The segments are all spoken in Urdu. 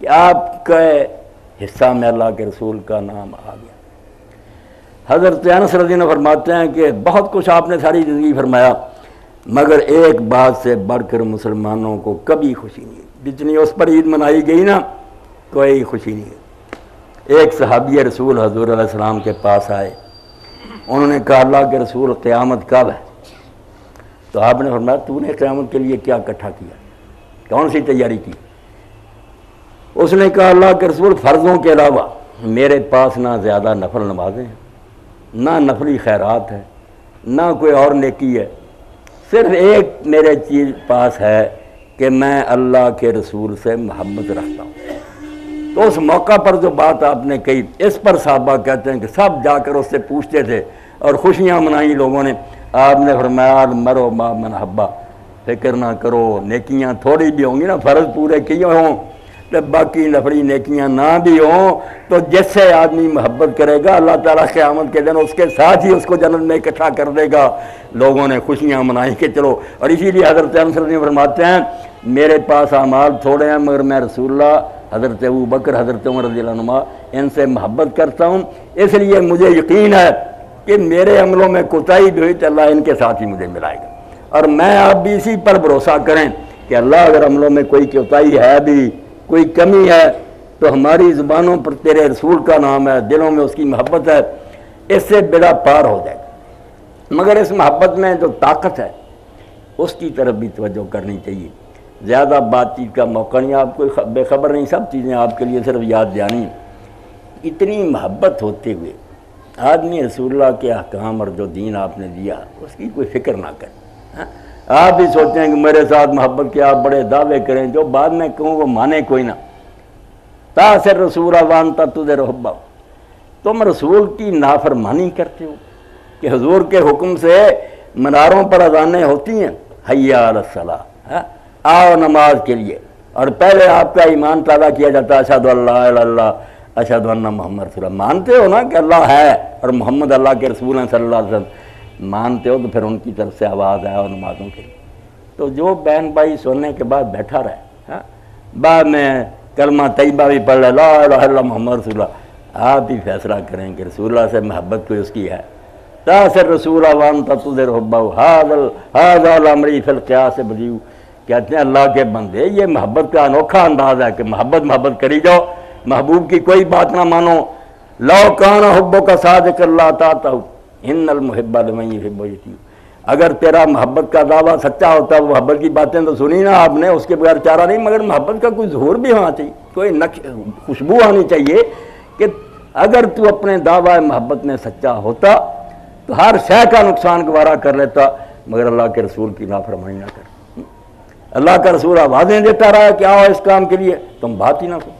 کہ آپ کے حصہ میں اللہ کے رسول کا نام آ گیا۔ حضرت انس رضی اللہ عنہ فرماتے ہیں کہ بہت کچھ آپ نے ساری زندگی فرمایا، مگر ایک بات سے بڑھ کر مسلمانوں کو کبھی خوشی نہیں ہوئی، جتنی اس پر عید منائی گئی نا کوئی خوشی نہیں ہوئی۔ ایک صحابی رسول حضور علیہ السلام کے پاس آئے، انہوں نے کہا اللہ کے رسول قیامت کب ہے؟ تو آپ نے فرمایا تو نے قیامت کے لیے کیا اکٹھا کیا، کون سی تیاری کی؟ اس نے کہا اللہ کے رسول فرضوں کے علاوہ میرے پاس نہ زیادہ نفل نمازیں ہیں، نہ نفلی خیرات ہے، نہ کوئی اور نیکی ہے، صرف ایک میرے چیز پاس ہے کہ میں اللہ کے رسول سے محبت رکھتا ہوں۔ تو اس موقع پر جو بات آپ نے کہی، اس پر صحابہ کہتے ہیں کہ سب جا کر اس سے پوچھتے تھے اور خوشیاں منائی لوگوں نے۔ آپ نے فرمایا مرو ما من حبا، فکر نہ کرو، نیکیاں تھوڑی بھی ہوں گی نا، فرض پورے کیے ہوں تو باقی نفلی نیکیاں نہ بھی ہوں، تو جس سے آدمی محبت کرے گا اللہ تعالیٰ قیامت کے دن اس کے ساتھ ہی اس کو جنت میں اکٹھا کر دے گا۔ لوگوں نے خوشیاں منائی کہ چلو، اور اسی لیے حضرت انس رضی اللہ عنہ فرماتے ہیں میرے پاس اعمال تھوڑے ہیں مگر میں رسول اللہ، حضرت ابو بکر، حضرت عمر رضی اللہ عنہ ان سے محبت کرتا ہوں، اس لیے مجھے یقین ہے کہ میرے عملوں میں کوتاہی بھی ہوئی تو اللہ ان کے ساتھ ہی مجھے ملائے گا۔ اور میں آپ بھی اسی پر بھروسہ کریں کہ اللہ اگر عملوں میں کوئی کوتاہی ہے بھی، کوئی کمی ہے، تو ہماری زبانوں پر تیرے رسول کا نام ہے، دلوں میں اس کی محبت ہے، اس سے بیڑا پار ہو جائے گا۔ مگر اس محبت میں جو طاقت ہے اس کی طرف بھی توجہ کرنی چاہیے۔ زیادہ بات چیت کا موقع نہیں، آپ کوئی بے خبر نہیں، سب چیزیں آپ کے لیے صرف یاد دہانی۔ اتنی محبت ہوتے ہوئے آدمی رسول اللہ کے احکام اور جو دین آپ نے دیا اس کی کوئی فکر نہ کرے۔ آپ بھی سوچتے ہیں کہ میرے ساتھ محبت کے آپ بڑے دعوے کریں، جو بعد میں کہوں وہ مانے کوئی نہ۔ تاثر رسول وانتا تجھے رحبا، تم رسول کی نافرمانی کرتے ہو کہ حضور کے حکم سے مناروں پر اذانیں ہوتی ہیں، حی علی الصلاۃ، آؤ نماز کے لیے، اور پہلے آپ کا ایمان تازہ کیا جاتا ہے اشہد ان لا الہ الا اللہ اشہد ان محمد رسول اللہ۔ مانتے ہو نا کہ اللہ ہے اور محمد اللہ کے رسول ہیں صلی اللہ علیہ وسلم، مانتے ہو تو پھر ان کی طرف سے آواز آئے اور نمازوں کے لیے۔ تو جو بہن بھائی سننے کے بعد بیٹھا رہے، بعد میں کلمہ طیبہ بھی پڑھ لے لا الہ الا اللہ محمد رسول اللہ، آپ بھی فیصلہ کریں کہ رسول اللہ سے محبت کوئی اس کی ہے۔ تاثر رسول وانتا تجھے رحبا ھذا الامری فی القیاس بدیع، کہتے ہیں اللہ کے بندے یہ محبت کا انوکھا انداز ہے کہ محبت کری جاؤ، محبوب کی کوئی بات نہ مانو۔ لو کان حبک صادقا لا تعطہ ان المحب لمن یحب یطیع، اگر تیرا محبت کا دعویٰ سچا ہوتا، وہ محبت کی باتیں تو سنی نا آپ نے، اس کے بغیر چارہ نہیں، مگر محبت کا کوئی ظہور بھی ہونا چاہیے، کوئی خوشبو آنی چاہیے کہ اگر تو اپنے دعویٰ محبت میں سچا ہوتا تو ہر شے کا نقصان گوارا کر لیتا، مگر اللہ کے رسول کی نافرمانی نہ کر۔ اللہ کا رسول آوازیں دیتا رہا کہ آؤ اس کام کے لیے، تم بات ہی نہ کرو۔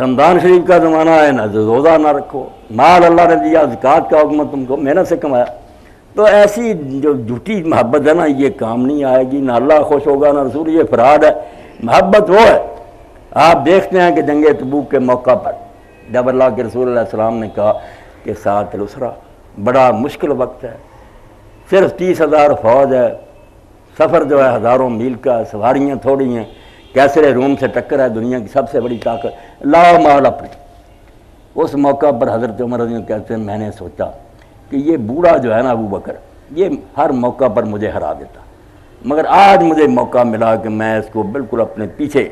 رمضان شریف کا زمانہ ہے، نہ روزہ نہ رکھو، مال اللہ نے دیا، زکوٰۃ کا حکم تم کو محنت سے کمایا۔ تو ایسی جو جھوٹی محبت ہے نا، یہ کام نہیں آئے گی، نہ اللہ خوش ہوگا نہ رسول، یہ فراڈ ہے۔ محبت وہ ہے، آپ دیکھتے ہیں کہ جنگ تبوک کے موقع پر جب اللہ کے رسول علیہ السلام نے کہا کہ ساتھ الاسرہ، بڑا مشکل وقت ہے، صرف 30,000 فوج ہے، سفر جو ہے ہزاروں میل کا، سواریاں تھوڑی ہیں، کیسرے روم سے ٹکر ہے، دنیا کی سب سے بڑی طاقت، لاؤ مال اپنے۔ اس موقع پر حضرت عمر رضی اللہ عنہ کہتے ہیں میں نے سوچا کہ یہ بوڑھا جو ہے نا ابو بکر، یہ ہر موقع پر مجھے ہرا دیتا، مگر آج مجھے موقع ملا کہ میں اس کو بالکل اپنے پیچھے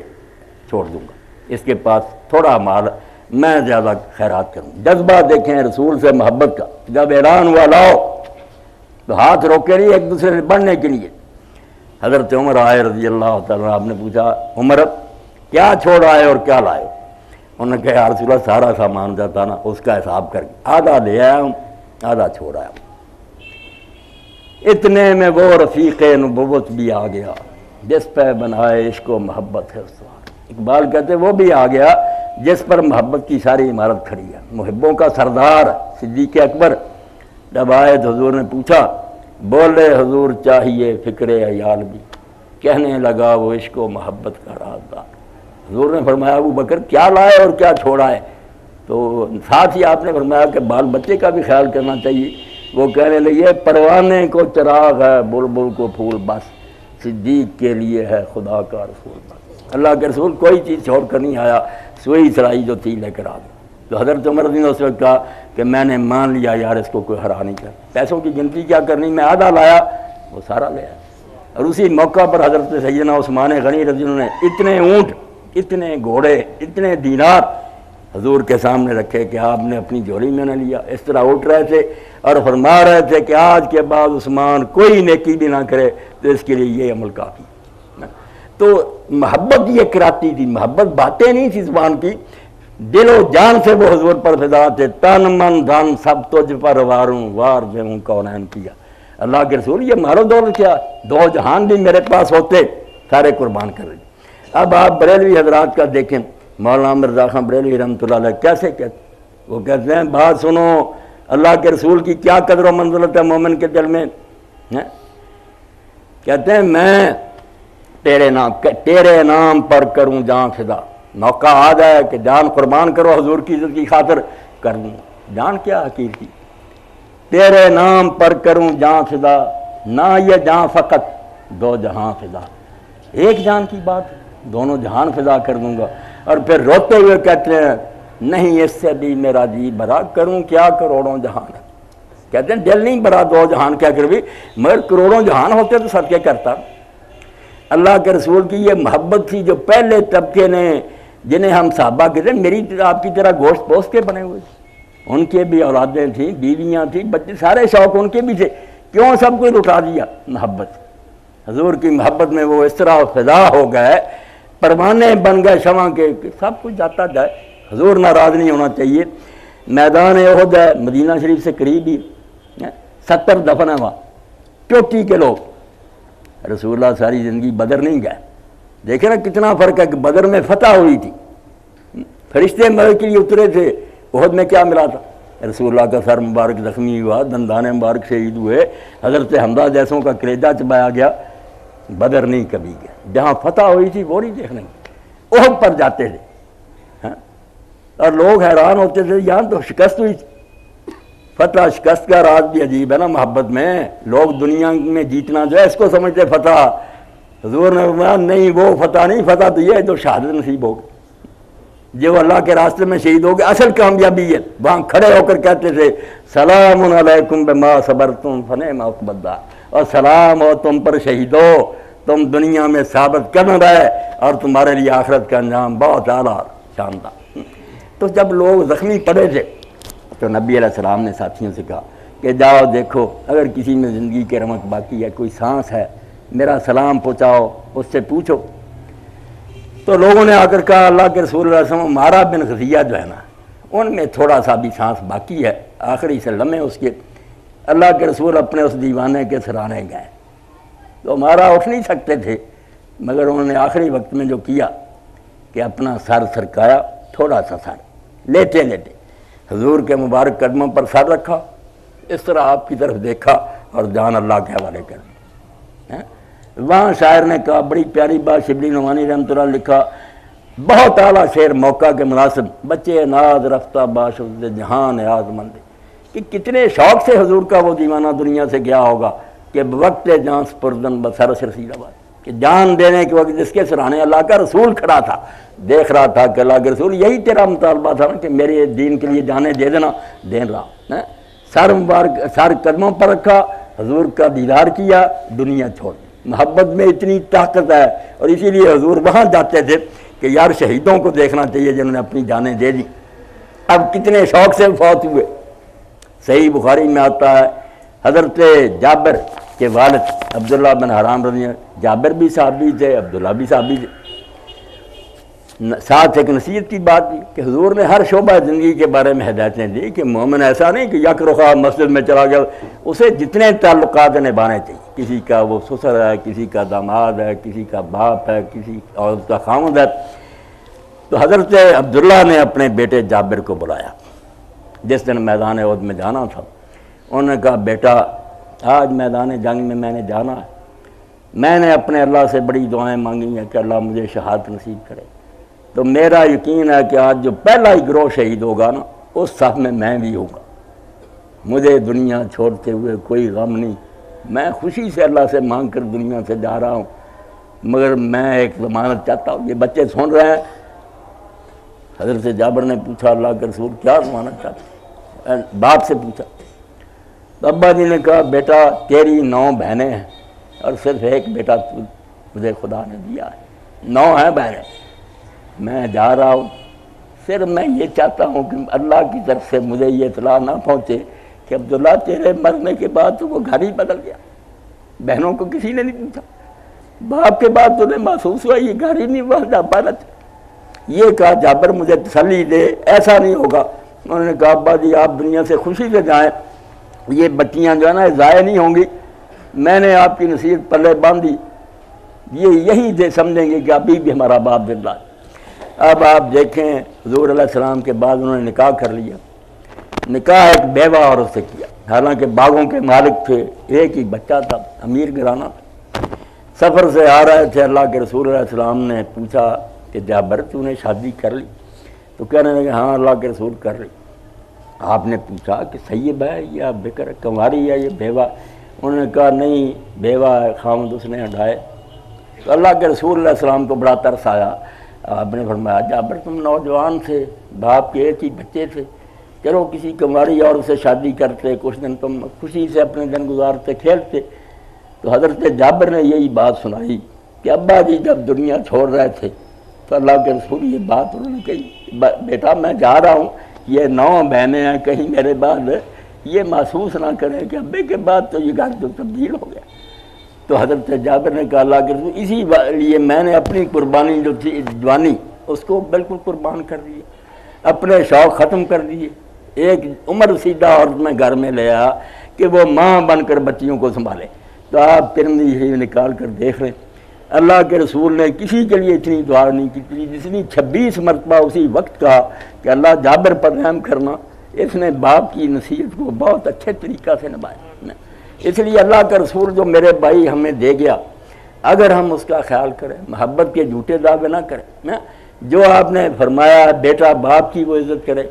چھوڑ دوں گا، اس کے پاس تھوڑا مال، میں زیادہ خیرات کروں۔ جذبہ دیکھیں رسول سے محبت کا، جب اعلان ہوا لاؤ تو ہاتھ روکے نہیں ایک دوسرے سے بڑھنے کے لیے۔ حضرت عمر آئے رضی اللہ تعالیٰ، آپ نے پوچھا عمر کیا چھوڑ آئے اور کیا لائے؟ انہوں نے کہا یا رسول اللہ سارا سامان جو تھا نا اس کا حساب کر کے آدھا لے آیا ہوں، آدھا چھوڑ آیا ہوں۔ اتنے میں وہ رفیق نبوت بھی آ گیا جس پہ بنائے عشق و محبت ہے استوار۔ اقبال کہتے وہ بھی آ گیا جس پر محبت کی ساری عمارت کھڑی ہے۔ محبوں کا سردار صدیق اکبر جب آئے تو حضور نے پوچھا، بولے حضور چاہیے فکر عیال بھی، کہنے لگا وہ عشق و محبت کا رازدار۔ حضور نے فرمایا ابو بکر کیا لائے اور کیا چھوڑا ہے؟ تو ساتھ ہی آپ نے فرمایا کہ بال بچے کا بھی خیال کرنا چاہیے۔ وہ کہنے لگے پروانے کو چراغ ہے، بلبل کو پھول بس، صدیق کے لیے ہے خدا کا رسول بس۔ اللہ کے رسول کوئی چیز چھوڑ کر نہیں آیا، سوئی سرائی جو تھی لے کر آ گیا۔ تو حضرت عمر نے اس وقت کہا کہ میں نے مان لیا یار اس کو کوئی ہرا نہیں کر، پیسوں کی گنتی کیا کرنی، میں آدھا لایا وہ سارا لے آیا۔ اور اسی موقع پر حضرت سیدنا عثمان غنی رضی اللہ عنہ نے اتنے اونٹ، اتنے گھوڑے، اتنے دینار حضور کے سامنے رکھے کہ آپ نے اپنی جولی میں نہ لیا، اس طرح اٹھ رہے تھے اور فرما رہے تھے کہ آج کے بعد عثمان کوئی نیکی بھی نہ کرے تو اس کے لیے یہ عمل کافی۔ تو محبت یہ کراتی تھی، محبت باتیں نہیں تھی زبان کی، دل و جان سے وہ حضور پر فدا تھے، تن من دھن سب تجھ پر واروں وار جو ہوں کونین کیا۔ اللہ کے رسول یہ مال و دولت کیا، دو جہان بھی میرے پاس ہوتے سارے قربان کر رہے۔ اب آپ بریلوی حضرات کا دیکھیں، مولانا مرزا خان بریلوی رحمۃ اللہ علیہ کیسے کہتے، وہ کہتے ہیں بات سنو اللہ کے رسول کی کیا قدر و منزلت ہے مومن کے دل میں، کہتے ہیں میں تیرے نام پر کروں جان فدا، موقع آ جائے کہ جان قربان کرو حضور کی عزت کی خاطر، کر دوں، جان کیا حقیر کی، تیرے نام پر کروں جان فدا، نہ یہ جان فقط دو جہاں فدا، ایک جان کی بات دونوں جہان فدا کر دوں گا۔ اور پھر روتے ہوئے کہتے ہیں نہیں اس سے بھی میرا جی بھرا، کروں کیا کروڑوں جہان، کہتے ہیں دل نہیں بھرا دو جہان کیا کر بھی، مگر کروڑوں جہان ہوتے تو صدقے کرتا۔ اللہ کے رسول کی یہ محبت تھی جو پہلے طبقے نے، جنہیں ہم صحابہ کہتے ہیں میری آپ کی طرح گوشت پوست کے بنے ہوئے، ان کے بھی اولادیں تھیں، بیویاں تھیں، بچے، سارے شوق ان کے بھی تھے، کیوں سب کو لٹا دیا؟ محبت، حضور کی محبت میں وہ اس طرح فدا ہو گئے، پروانے بن گئے شمع کے کہ سب کچھ جاتا جائے، حضور ناراض نہیں ہونا چاہیے۔ میدان احد ہے مدینہ شریف سے قریب ہی، 70 دفن ہے وہاں، چوٹی کے لوگ، رسول اللہ ساری زندگی بدر نہیں گئے، دیکھیں نا کتنا فرق ہے کہ بدر میں فتح ہوئی تھی، فرشتے مدد کے لیے اترے تھے، احد میں کیا ملا تھا؟ رسول اللہ کا سر مبارک زخمی ہوا، دندان مبارک شہید ہوئے، حضرت حمزہ جیسوں کا کلیجہ چبایا گیا، بدر نہیں کبھی گیا، جہاں فتح ہوئی تھی وہ نہیں دیکھنے، احد پر جاتے تھے اور لوگ حیران ہوتے تھے یہاں تو شکست ہوئی تھی۔ فتح شکست کا راز بھی عجیب ہے نا محبت میں، لوگ دنیا میں جیتنا جو ہے اس کو سمجھتے فتح، حضور نے فرمایا نہیں وہ فتح نہیں، فتح تو یہ ہے جو شہادت نصیب ہوگی، جو اللہ کے راستے میں شہید ہو گئے، اصل کامیابی ہے۔ وہاں کھڑے ہو کر کہتے تھے سلام علیکم بما صبرتم فنعم عقبی الدار، اور سلام ہو تم پر شہیدو، تم دنیا میں ثابت کر رہے اور تمہارے لیے آخرت کا انجام بہت اعلیٰ شاندار۔ تو جب لوگ زخمی پڑے تھے تو نبی علیہ السلام نے ساتھیوں سے کہا کہ جاؤ دیکھو اگر کسی میں زندگی کے رمق باقی ہے، کوئی سانس ہے، میرا سلام پہنچاؤ، اس سے پوچھو۔ تو لوگوں نے آ کر کہا اللہ کے رسول اللہ علیہ وسلم مارا بن غزیہ جو ہے نا، ان میں تھوڑا سا بھی سانس باقی ہے، آخری سے لمحے اس کے۔ اللہ کے رسول اپنے اس دیوانے کے سرانے گئے، تو ہمارا اٹھ نہیں سکتے تھے، مگر انہوں نے آخری وقت میں جو کیا کہ اپنا سر سرکایا، تھوڑا سا سر، لیٹے لیٹے حضور کے مبارک قدموں پر سر رکھا، اس طرح آپ کی طرف دیکھا اور جان اللہ کے حوالے کر دی۔ وہاں شاعر نے کہا بڑی پیاری بات، شبلی نعمانی رحمۃ اللہ لکھا، بہت اعلیٰ شعر موقع کے مناسب، بچے ناز رفتہ باشد جہان یاد مند، کہ کتنے شوق سے حضور کا وہ دیوانہ دنیا سے گیا ہوگا کہ وقت جان سپردن بسرس رسید آباد، کہ جان دینے کے وقت جس کے سرانے اللہ کا رسول کھڑا تھا، دیکھ رہا تھا کہ اللہ کے رسول یہی تیرا مطالبہ تھا نا کہ میرے دین کے لیے جانے دے دینا، دین رہا، سر مبارک سر قدموں پر رکھا، حضور کا دیدار کیا، دنیا چھوڑ دی۔ محبت میں اتنی طاقت ہے، اور اسی لیے حضور وہاں جاتے تھے کہ یار شہیدوں کو دیکھنا چاہیے جنہوں نے اپنی جانیں دے دی، اب کتنے شوق سے فوت ہوئے۔ صحیح بخاری میں آتا ہے حضرت جابر کے والد عبداللہ بن حرام رضی اللہ، جابر بھی صحابی تھے، عبداللہ بھی صحابی تھے، ساتھ ایک نصیحت کی بات دی کہ حضور نے ہر شعبہ زندگی کے بارے میں ہدایتیں دی کہ مومن ایسا نہیں کہ یک رخا مسجد میں چلا گیا، اسے جتنے تعلقات نبھانے چاہیے، کسی کا وہ سسر ہے، کسی کا داماد ہے، کسی کا باپ ہے، کسی عورت کا خاوند ہے۔ تو حضرت عبداللہ نے اپنے بیٹے جابر کو بلایا، جس دن میدان احد میں جانا تھا، انہوں نے کہا بیٹا آج میدان جنگ میں میں نے جانا ہے، میں نے اپنے اللہ سے بڑی دعائیں مانگی ہیں کہ اللہ مجھے شہادت نصیب کرے، تو میرا یقین ہے کہ آج جو پہلا ہی گروہ شہید ہوگا نا اس صف میں بھی ہوں گا، مجھے دنیا چھوڑتے ہوئے کوئی غم نہیں، میں خوشی سے اللہ سے مانگ کر دنیا سے جا رہا ہوں، مگر میں ایک ضمانت چاہتا ہوں. یہ بچے سن رہے ہیں. حضرت جابر نے پوچھا اللہ کے رسول کیا ضمانت چاہتے؟ باپ سے پوچھا. ابا جی نے کہا بیٹا تیری 9 بہنیں ہیں اور صرف ایک بیٹا مجھے خدا نے دیا ہے. 9 ہیں بہنیں. میں جا رہا ہوں. صرف میں یہ چاہتا ہوں کہ اللہ کی طرف سے مجھے یہ اطلاع نہ پہنچے کہ عبداللہ تیرے مرنے کے بعد تو وہ گھر ہی بدل گیا. بہنوں کو کسی نے نہیں پوچھا. باپ کے بعد تمہیں محسوس ہوا یہ گھر ہی نہیں ہوا عبادت. یہ کہا جابر مجھے تسلی دے ایسا نہیں ہوگا. انہوں نے کہا ابا جی آپ دنیا سے خوشی سے جائیں. یہ بچیاں جو ہے نا ضائع نہیں ہوں گی. میں نے آپ کی نصیحت پلے باندھی. یہ یہی سمجھیں گے کہ ابھی بھی ہمارا باپ زندہ ہے. اب آپ دیکھیں حضور علیہ السلام کے بعد انہوں نے نکاح کر لیا. نکاح ایک بیوہ عورت سے کیا. حالانکہ باغوں کے مالک تھے. ایک ہی بچہ تھا. امیر گھرانہ تھا. سفر سے آ رہے تھے. اللہ کے رسول علیہ السلام نے پوچھا کہ جابر تو نے شادی کر لی؟ تو کہنے لگے ہاں اللہ کے رسول کر لی. آپ نے پوچھا کہ سیب ہے یا بکر ہے، کنواری ہے یا بیوہ؟ انہوں نے کہا نہیں بیوہ ہے، خامد اس نے ہٹائے. تو اللہ کے رسول علیہ السلام کو بڑا ترس آیا. آپ نے فرمایا جابر تم نوجوان تھے، باپ کے ایک ہی بچے تھے، چلو کسی کنواری عورت سے شادی کرتے، کچھ دن تم خوشی سے اپنے دن گزارتے کھیلتے. تو حضرت جابر نے یہی بات سنائی کہ ابا جی جب دنیا چھوڑ رہے تھے تو اللہ کے رسول یہ بات انہوں نے کہی بیٹا میں جا رہا ہوں، یہ 9 بہنیں ہیں، کہیں میرے بعد یہ محسوس نہ کریں کہ ابے کے بعد تو یہ گھر تو تبدیل ہو گیا. تو حضرت جابر نے کہا اللہ کے رسول اسی لیے میں نے اپنی قربانی جو تھی جوانی اس کو بالکل قربان کر دی، اپنے شوق ختم کر دیے. ایک عمر سیدھا عورت میں گھر میں لے آیا کہ وہ ماں بن کر بچیوں کو سنبھالے. تو آپ ترمذی شریف نکال کر دیکھ رہے ہیں اللہ کے رسول نے کسی کے لیے اتنی دعا نہیں کی جتنی 26 مرتبہ اسی وقت کہا کہ اللہ جابر پر رحم کرنا. اس نے باپ کی نصیحت کو بہت اچھے طریقہ سے نبھایا. اس لیے اللہ کا رسول جو میرے بھائی ہمیں دے گیا اگر ہم اس کا خیال کریں، محبت کے جھوٹے دعوے نہ کریں. جو آپ نے فرمایا بیٹا باپ کی وہ عزت کرے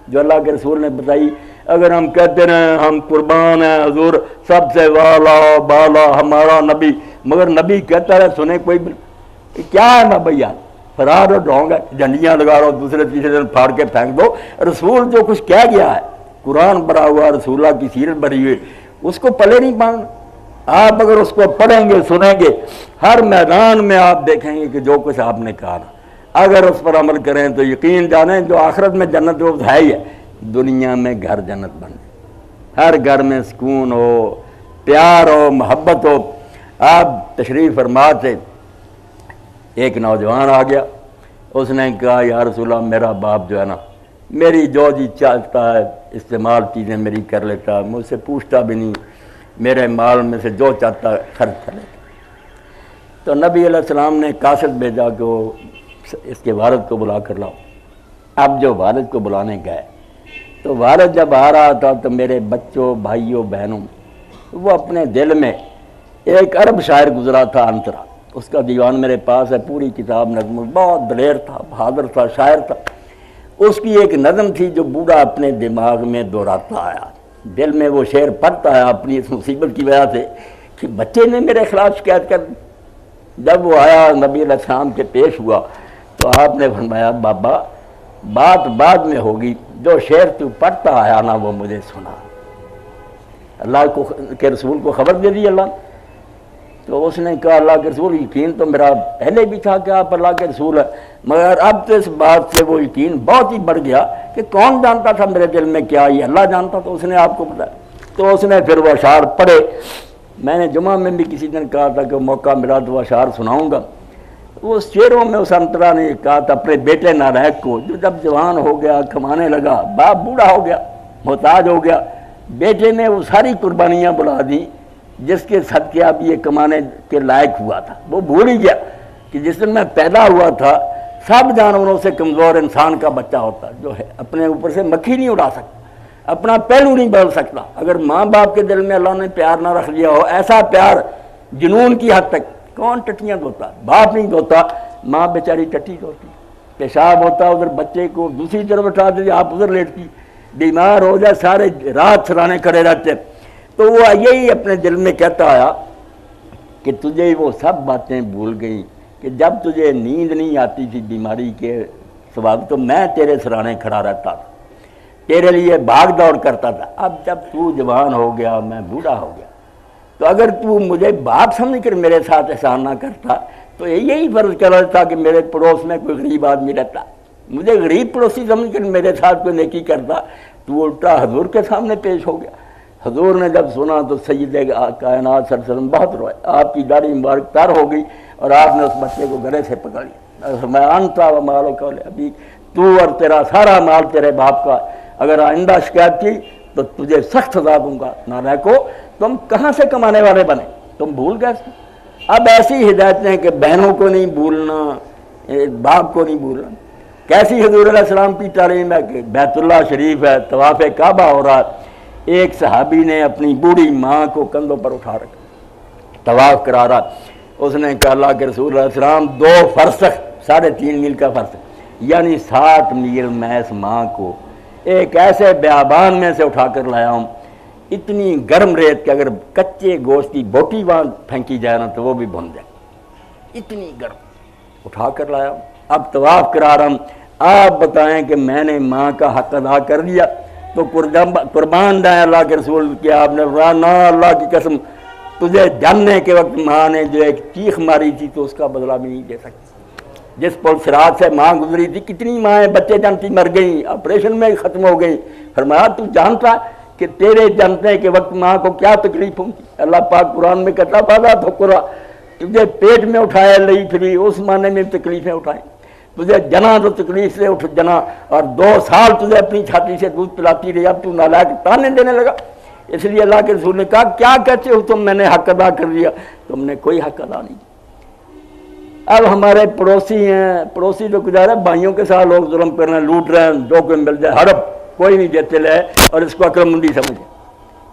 جو اللہ کے رسول نے بتائی. اگر ہم کہتے رہیں ہم قربان ہیں حضور سب سے والا بالا ہمارا نبی، مگر نبی کہتا ہے سنے کوئی کیا ہے میں بھیا فرار اور ڈھونگ ہے، جھنڈیاں لگا رہا دوسرے تیسرے دن پھاڑ کے پھینک دو. رسول جو کچھ کہہ گیا ہے قرآن بڑا ہوا رسول اللہ کی سیرت بڑھی ہوئی اس کو پلے نہیں باندھنا. آپ اگر اس کو پڑھیں گے سنیں گے ہر میدان میں آپ دیکھیں گے کہ جو کچھ آپ نے کہا اگر اس پر عمل کریں تو یقین جانیں جو آخرت میں جنت وہ ہے ہی ہے، دنیا میں گھر جنت بن جائے. ہر گھر میں سکون ہو، پیار ہو، محبت ہو. آپ تشریف فرما تھے. ایک نوجوان آ گیا. اس نے کہا یا رسول اللہ میرا باپ جو ہے نا میری جو جی چاہتا ہے استعمال چیزیں میری کر لیتا، مجھ سے پوچھتا بھی نہیں، میرے مال میں سے جو چاہتا ہے خرچ کر لیتا. تو نبی علیہ السلام نے قاصد بھیجا کہ وہ اس کے والد کو بلا کر لاؤ. اب جو والد کو بلانے گئے تو والد جب آ رہا تھا تو میرے بچوں بھائیوں بہنوں وہ اپنے دل میں ایک عرب شاعر گزرا تھا انترا، اس کا دیوان میرے پاس ہے، پوری کتاب نظم، بہت دلیر تھا، بہادر تھا، شاعر تھا. اس کی ایک نظم تھی جو بوڑھا اپنے دماغ میں دہراتا آیا، دل میں وہ شعر پڑھتا ہے اپنی اس مصیبت کی وجہ سے کہ بچے نے میرے خلاف شکایت کر دی. جب وہ آیا نبی علیہ السلام کے پیش ہوا تو آپ نے فرمایا بابا بات بعد میں ہوگی، جو شعر تو پڑھتا آیا نا وہ مجھے سنا. اللہ کے رسول کو خبر دے دی اللہ نے. تو اس نے کہا اللہ کے رسول یقین تو میرا پہلے بھی تھا کہ آپ اللہ کے رسول ہے، مگر اب تو اس بات سے وہ یقین بہت ہی بڑھ گیا کہ کون جانتا تھا میرے دل میں کیا، یہ اللہ جانتا. تو اس نے آپ کو بتایا. تو اس نے پھر وہ اشعار پڑھے. میں نے جمعہ میں بھی کسی دن کہا تھا کہ موقع ملا تو وہ اشعار سناؤں گا. وہ شعروں میں اس انترا نے کہا تھا اپنے بیٹے نارائق کو جو جب جوان ہو گیا کمانے لگا، باپ بوڑھا ہو گیا محتاج ہو گیا، بیٹے نے وہ ساری قربانیاں بلا دیں جس کے صدقے اب یہ کمانے کے لائق ہوا تھا. وہ بھول ہی گیا کہ جس دن میں پیدا ہوا تھا سب جانوروں سے کمزور انسان کا بچہ ہوتا جو ہے اپنے اوپر سے مکھی نہیں اڑا سکتا، اپنا پہلو نہیں بدل سکتا. اگر ماں باپ کے دل میں اللہ نے پیار نہ رکھ لیا ہو، ایسا پیار جنون کی حد تک، کون ٹٹیاں دھوتا؟ باپ نہیں دھوتا، ماں بیچاری ٹٹی دھوتی. پیشاب ہوتا ادھر بچے کو دوسری طرف اٹھا دیتی، آپ ادھر لیٹتی. بیمار ہو جائے سارے رات سرانے کھڑے رہتے. تو وہ یہی اپنے دل میں کہتا آیا کہ تجھے وہ سب باتیں بھول گئی کہ جب تجھے نیند نہیں آتی تھی بیماری کے سبب تو میں تیرے سرانے کھڑا رہتا تھا، تیرے لیے بھاگ دوڑ کرتا تھا۔ اب جب تو جوان ہو گیا، میں بوڑھا ہو گیا، تو اگر تو مجھے باپ سمجھ کر میرے ساتھ احسان نہ کرتا تو یہی فرض کرا تھا کہ میرے پڑوس میں کوئی غریب آدمی رہتا، مجھے غریب پڑوسی سمجھ کر میرے ساتھ کوئی نیکی کرتا، تو الٹا حضور کے سامنے پیش ہو گیا۔ حضور نے جب سنا تو سید کائنات صلی اللہ علیہ وسلم بہت روئے، آپ کی داڑھی مبارک تر ہو گئی اور آپ نے اس بچے کو گلے سے پکڑ لیا۔ میں انتا و مالو کا ابھی تو اور تیرا سارا مال تیرے باپ کا، اگر آئندہ شکایت کی تو تجھے سخت سزا دوں گا۔ نہ کو تم کہاں سے کمانے والے بنے، تم بھول گئے۔ اب ایسی ہدایتیں کہ بہنوں کو نہیں بھولنا، باپ کو نہیں بھولنا۔ کیسی حضور علیہ السلام کی تعلیم ہے کہ بیت اللہ شریف ہے، طواف کعبہ ہو رہا، ایک صحابی نے اپنی بوڑھی ماں کو کندھوں پر اٹھا رکھا، طواف کرا رہا، اس نے کہا اللہ کے رسول علیہ السلام 2 فرسخ 3.5 میل کا فرسخ یعنی 7 میل میں اس ماں کو ایک ایسے بیابان میں سے اٹھا کر لایا ہوں، اتنی گرم ریت کہ اگر کچے گوشت کی بوٹی وہاں پھینکی جائے نا تو وہ بھی بھن جائے، اتنی گرم اٹھا کر لایا ہوں۔ اب طواف کرا رہا ہوں، آپ بتائیں کہ میں نے ماں کا حق ادا کر دیا تو قربان جائیں اللہ کے رسول کہ آپ نے فرمایا نہ، اللہ کی قسم تجھے جاننے کے وقت ماں نے جو ایک چیخ ماری تھی تو اس کا بدلہ بھی نہیں دے سکتی۔ جس پل صراط سے ماں گزری تھی، کتنی مائیں بچے جانتی مر گئیں، آپریشن میں ختم ہو گئی۔ فرمایا تو جانتا کہ تیرے جاننے کے وقت ماں کو کیا تکلیف ہوں گی؟ اللہ پاک قرآن میں کہتا بازا تو قرآن تجھے پیٹ میں اٹھایا لئی پھری، اس معنی میں تکلیفیں اٹھائیں، تجھے جنا تو تکلیف سے اٹھ جنا، اور 2 سال تجھے اپنی چھاتی سے دودھ پلاتی رہی، اب تو نالائق تانے دینے لگا۔ اس لیے اللہ کے رسول نے کہا کیا کہتے ہو تم، میں نے حق ادا کر دیا، تم نے کوئی حق ادا نہیں۔ اب ہمارے پڑوسی ہیں، پڑوسی تو گزارا بھائیوں کے ساتھ لوگ ظلم کر رہے ہیں، لوٹ رہے ہیں، جو کوئی مل جائے ہڑپ، کوئی نہیں دیتے لے اور اس کو عقل مندی سمجھے۔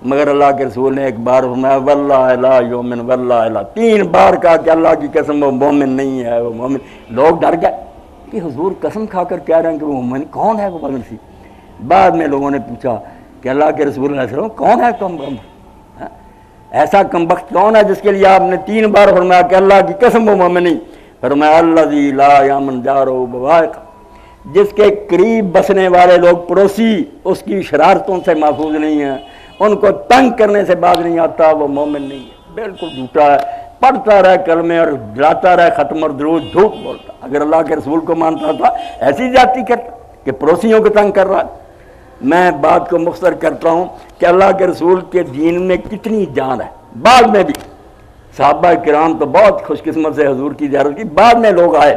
مگر اللہ کے رسول نے ایک بار فرمایا واللہ لا یؤمن واللہ لا، 3 بار کہا کہ اللہ کی قسم وہ مومن نہیں ہے، وہ مومن۔ لوگ ڈر گئے کہ حضور قسم کھا کر کہہ رہے ہیں کہ وہ مومن کون ہے، وہ مومن سی۔ بعد میں لوگوں نے پوچھا کہ اللہ کے رسول علیہ السلام کون ہے کم ایسا کمبخت کون ہے جس کے لیے آپ نے 3 بار فرمایا کہ اللہ کی قسم وہ مومن نہیں؟ فرمایا الذی لا یامن جارہ بوائق، جس کے قریب بسنے والے لوگ پڑوسی اس کی شرارتوں سے محفوظ نہیں ہیں، ان کو تنگ کرنے سے باز نہیں آتا، وہ مومن نہیں ہے۔ بالکل جھوٹا ہے، پڑھتا رہے کلمے اور جلاتا رہے ختم اور درود، جھوٹ بولتا۔ اگر اللہ کے رسول کو مانتا تھا ایسی زیادتی کرتا کہ پڑوسیوں کو تنگ کر رہا ہے۔ میں بات کو مختصر کرتا ہوں کہ اللہ کے رسول کے دین میں کتنی جان ہے۔ بعد میں بھی صحابہ کرام تو بہت خوش قسمت سے حضور کی زیارت کی، بعد میں لوگ آئے،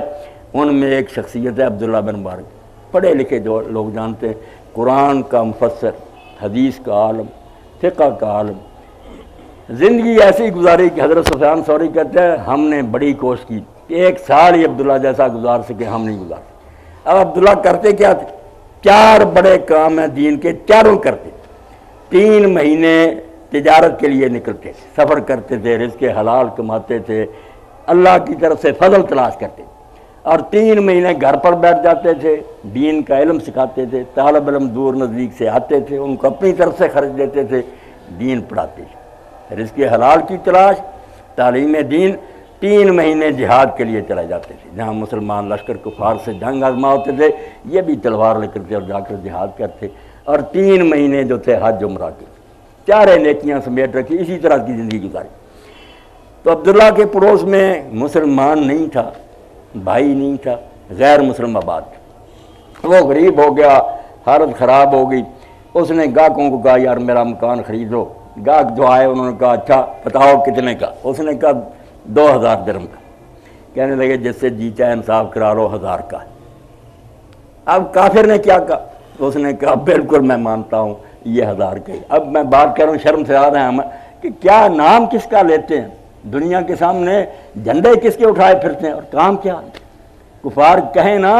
ان میں ایک شخصیت ہے عبداللہ بن مبارک، پڑھے لکھے جو لوگ جانتے ہیں، قرآن کا مفسر، حدیث کا عالم، فقہ کا عالم، زندگی ایسی گزاری کہ حضرت سفیان ثوری کہتے ہیں ہم نے بڑی کوشش کی کہ 1 سال ہی عبداللہ جیسا گزار سکے، ہم نہیں گزار سکے۔ اب عبداللہ کرتے کیا تھے؟ 4 بڑے کام ہیں دین کے، چاروں کرتے۔ 3 مہینے تجارت کے لیے نکلتے تھے، سفر کرتے تھے، رزق حلال کماتے تھے، اللہ کی طرف سے فضل تلاش کرتے تھے، اور 3 مہینے گھر پر بیٹھ جاتے تھے، دین کا علم سکھاتے تھے، طالب علم دور نزدیک سے آتے تھے، ان کو اپنی طرف سے خرچ دیتے تھے، دین پڑھاتے تھے، رزق حلال کی تلاش، تعلیم دین۔ 3 مہینے جہاد کے لیے چلے جاتے تھے، جہاں مسلمان لشکر کفار سے جنگ آزما ہوتے تھے، یہ بھی تلوار لے کر اور جا کر جہاد کرتے، اور 3 مہینے جو تھے حج عمرہ کے، 4 نیکیاں سمیٹ رکھی، اسی طرح کی زندگی گزاری۔ تو عبداللہ کے پڑوس میں مسلمان نہیں تھا، بھائی نہیں تھا، غیر مسلم آباد تھا، وہ غریب ہو گیا، حالت خراب ہو گئی۔ اس نے گاہکوں کو کہا یار میرا مکان خرید لو۔ گاہک جو آئے انہوں نے کہا اچھا بتاؤ کتنے کا؟ اس نے کہا 2000 درہم کا۔ کہنے لگے جس سے جی چاہے انصاف کرا لو، 1000 کا۔ اب کافر نے کیا کہا؟ اس نے کہا بالکل میں مانتا ہوں یہ 1000 کا ہی۔ اب میں بات کر رہا ہوں، شرم سے آ رہے ہیں ہم کہ کیا نام کس کا لیتے ہیں، دنیا کے سامنے جھنڈے کس کے اٹھائے پھرتے ہیں اور کام کیا؟ کفار کہیں نا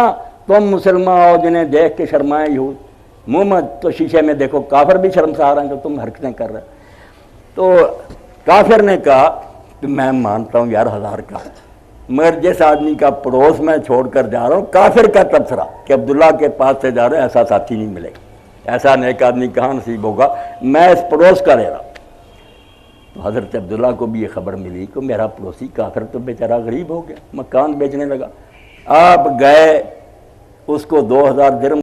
تم مسلمان ہو جنہیں دیکھ کے شرمائے یہود، محمد تو شیشے میں دیکھو کافر بھی شرم سے آ رہے ہیں کہ تم حرکتیں کر رہے ہیں۔ تو کافر نے کہا کہ میں مانتا ہوں یار 1000 کا، مگر جس آدمی کا پڑوس میں چھوڑ کر جا رہا ہوں، کافر کا تبصرہ کہ عبداللہ کے پاس سے جا رہے ہیں، ایسا ساتھی نہیں ملے گا، ایسا نیک آدمی کہاں نصیب ہوگا، میں اس پڑوس کا لے رہا ہوں۔ تو حضرت عبداللہ کو بھی یہ خبر ملی کہ میرا پڑوسی کافر تو بیچارہ غریب ہو گیا، مکان بیچنے لگا۔ آپ گئے، اس کو 2000 درہم